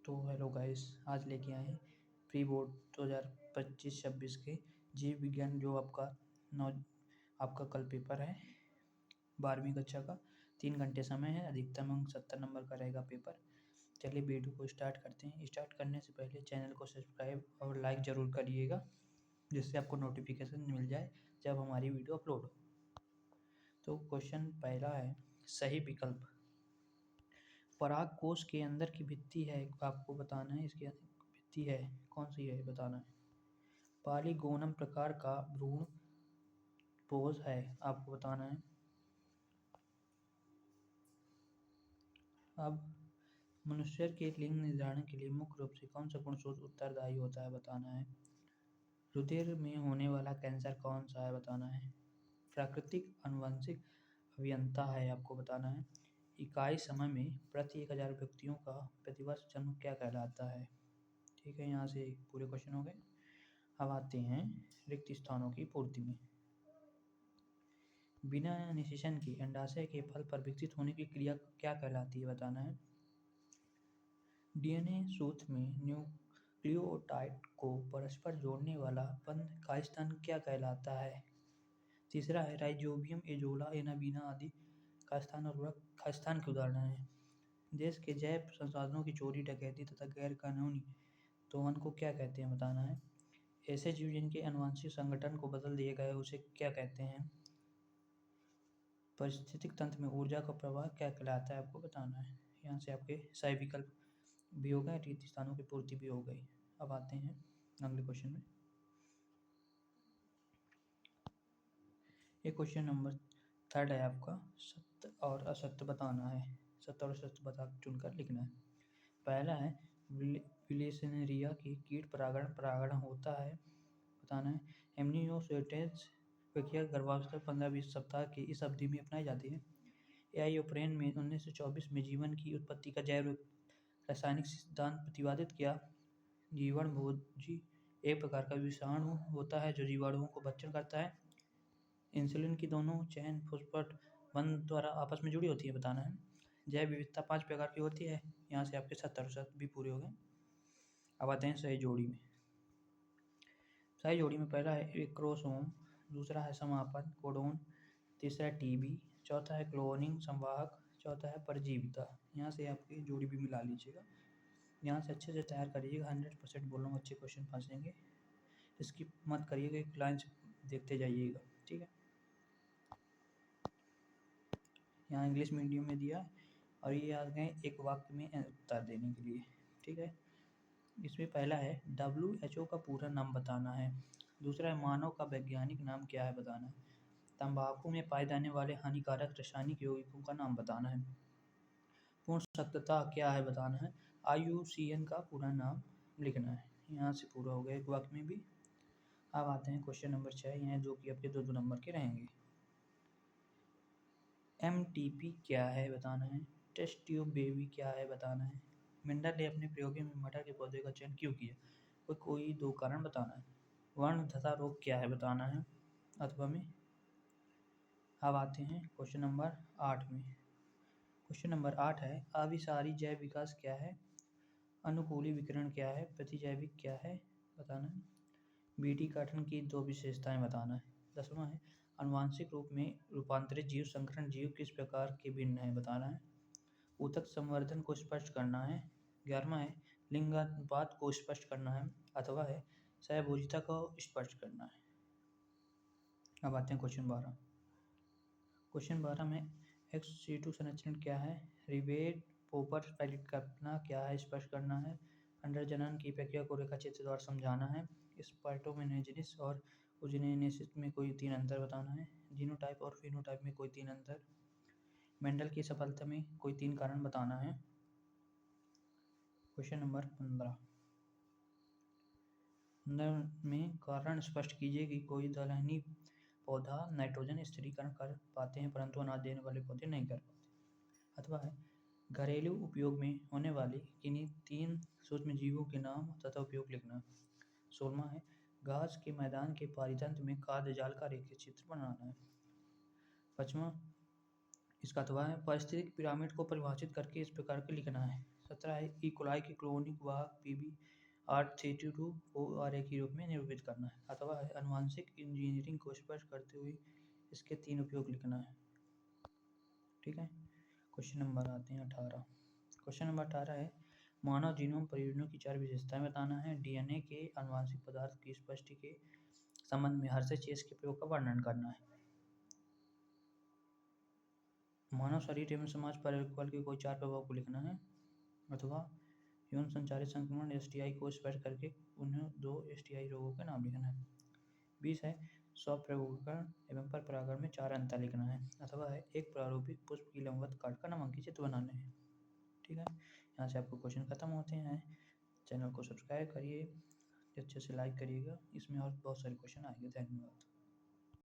तो hello guys, आज लेके आए हैं प्री बोर्ड 2025-26 के जीव विज्ञान जो आपका कल पेपर है 12वीं कक्षा का। 3 घंटे समय है, अधिकतम अंक 70 नंबर का रहेगा पेपर। चलिए वीडियो को स्टार्ट करते हैं। स्टार्ट करने से पहले चैनल को सब्सक्राइब और लाइक ज़रूर करिएगा, जिससे आपको नोटिफिकेशन मिल जाए जब हमारी वीडियो अपलोड हो। तो क्वेश्चन पहला है, सही विकल्प। पराग कोश के अंदर की भित्ति है, आपको बताना है इसकी भित्ति है कौन सी है, बताना है। पॉलीगोनम प्रकार का भ्रूण पोष है, आपको बताना है। अब मनुष्य के लिंग निर्धारण के लिए मुख्य रूप से कौन सा गुणसूत्र उत्तरदायी होता है, बताना है। रुधिर में होने वाला कैंसर कौन सा है, बताना है। प्राकृतिक आनुवंशिक अभियंता है, आपको बताना है। इकाई समय में प्रति 1000 व्यक्तियों का प्रतिवर्ष जन्म क्या कहलाता है। ठीक है, यहाँ से पूरे क्वेश्चन हो गए। अब आते हैं रिक्त स्थानों की पूर्ति में। बिना निषेचन के अंडाशय के फल पर विकसित होने की क्रिया क्या कहलाती है, बताना है। डीएनए सूत्र में न्यूक्लियोटाइड को परस्पर जोड़ने वाला बंध का स्थान क्या कहलाता है। तीसरा है राइजोबियम, एजोला, एनाबीना आदि का स्थान और उर्वरक का स्थान के उदाहरण है। देश के जैव संसाधनों की चोरी, डकैती तथा गैर कानूनी दोहन को क्या कहते हैं, बताना है। ऐसे जीव जिनके आनुवंशिक संगठन को बदल दिया गया है उसे क्या कहते हैं। पारिस्थितिक तंत्र में ऊर्जा का प्रवाह क्या कहलाता है, आपको बताना है। यहाँ से आपके सही विकल्प भी हो गए, रिक्त स्थानों की पूर्ति भी हो गई। अब आते हैं अगले क्वेश्चन में। ये क्वेश्चन नंबर 3 है आपका। सत्य और असत्य बताना है, सत्य और असत्य बता चुनकर लिखना है। पहला है विलेसनेरिया की कीट परागण होता है, बताना है। एमनियोसेटेज प्रक्रिया गर्भावस्था 15-20 सप्ताह की इस अवधि में अपनाई जाती है। एआईओप्रेन में 1924 में जीवन की उत्पत्ति का जैव रासायनिक सिद्धांत प्रतिपादित किया। जीवाणुभोजी एक प्रकार का विषाणु होता है जो जीवाणुओं को भक्षण करता है। इंसुलिन की दोनों चैन फॉस्फेट बंध द्वारा आपस में जुड़ी होती है, बताना है। जैव विविधता 5 प्रकार की होती है। यहाँ से आपके 70% भी पूरे हो गए। अब आते हैं सही जोड़ी में। सही जोड़ी में पहला है क्रोमोसोम, दूसरा है समापन कोडोन, तीसरा है टीबी, चौथा है क्लोनिंग संवाहक, चौथा है परजीविता। यहाँ से आपकी जोड़ी भी मिला लीजिएगा। यहाँ से अच्छे से तैयार करिएगा, 100% बोल रहा हूँ, अच्छे क्वेश्चन फंसेंगे। इसकी मत करिएगा, एक लाइन देखते जाइएगा, ठीक है। यहाँ इंग्लिश मीडियम में दिया और ये आ गए एक वाक्य में उत्तर देने के लिए, ठीक है। इसमें पहला है WHO का पूरा नाम बताना है। दूसरा है मानव का वैज्ञानिक नाम क्या है, बताना है। तंबाकू में पाए जाने वाले हानिकारक रासायनिक यौगिकों का नाम बताना है। पूर्ण सत्यता क्या है, बताना है। IUCN का पूरा नाम लिखना है। यहाँ से पूरा हो गया एक वाक्य में भी। अब आते हैं क्वेश्चन नंबर 6, यहाँ जो कि आपके 2 नंबर के रहेंगे। MTP क्या है, बताना है। टेस्ट ट्यूब बेबी क्या है, बताना है। मेंडल ने अपने प्रयोगों में मटर के पौधे का चयन क्यों किया, कोई 2 कारण बताना है। वर्ण तथा रोग क्या है, बताना है अथवा में। अब आते हैं क्वेश्चन नंबर 8 में। क्वेश्चन नंबर 8 है अभिसारी जैव विकास क्या है, अनुकूली विकिरण क्या है, प्रतिजैविक क्या है, बताना है। बीटी काटन की 2 विशेषताएं बताना है। 10वां है आनुवांशिक रूप में रूपांतरित जीव संकरण जीव किस प्रकार के भिन्न है, बताना है। ऊतक संवर्धन को स्पष्ट करना है। 11वां है लिंगानुपात को स्पष्ट करना है अथवा है सहभोजिता को स्पष्ट करना है। अब आते हैं क्वेश्चन 12। क्वेश्चन 12 में ex-situ संरक्षण क्या है, रिवेट पोपर पैलेट कल्पना क्या है, स्पष्ट करना है। अंडरजनन की प्रक्रिया को रेखाचित्र द्वारा समझाना है। स्पर्टोमेनेजेनिस और ओजिनेसिस में कोई 3 अंतर बताना है। जीनोटाइप और फिनोटाइप में कोई 3 अंतर। मेंडल की सफलता में कोई 3 कारण बताना है। क्वेश्चन नंबर 15 में कारण स्पष्ट कीजिए कि कोई दलहनी पौधा नाइट्रोजन स्थिरीकरण कर पाते हैं परंतु अनाज देने वाले पौधे नहीं कर पाते। अथवा है घरेलू उपयोग में होने वाली किन्हीं 3 सूक्ष्म जीवों के नाम तथा उपयोग लिखना। 16वां है घास के मैदान के पारितंत्र में खाद्य जाल का रेखाचित्र बनाना है। 5वां इसका अथवा है पारिस्थितिक पिरामिड को परिभाषित करके इस प्रकार के लिखना है। 17 है ई कोलाई के क्लोनिक वाहक पीबी R32 को RA के रूप में निरूपित करना है। अथवा है आनुवंशिक इंजीनियरिंग को स्पष्ट करते हुए इसके 3 उपयोग लिखना है। ठीक है, क्वेश्चन नंबर आते हैं 18। क्वेश्चन नंबर 18 है मानव जीनोम परियोजनाओं की 4 विशेषताएं बताना है। डीएनए के आनुवंशिक पदार्थ की स्पष्टि के संबंध में हर्षे-चेस के प्रयोग का वर्णन करना है। मानव शरीर एवं समाज पर एल्कोहल के कोई 4 प्रभाव को लिखना है। अथवा यौन संचारित संक्रमण STI को स्पष्ट करके उन्हें 2 STI रोगों के नाम लिखना है। 20 है स्वप्रयोगकरण एवं पर परागण में 4 अंतर लिखना है। अथवा है एक प्रारूपिक पुष्प की लंबवत काटकर नामांकित चित्र बनाने हैं। ठीक है, यहाँ से आपको क्वेश्चन खत्म होते हैं। चैनल को सब्सक्राइब करिए, अच्छे से लाइक करिएगा, इसमें और बहुत सारे क्वेश्चन आएंगे। धन्यवाद।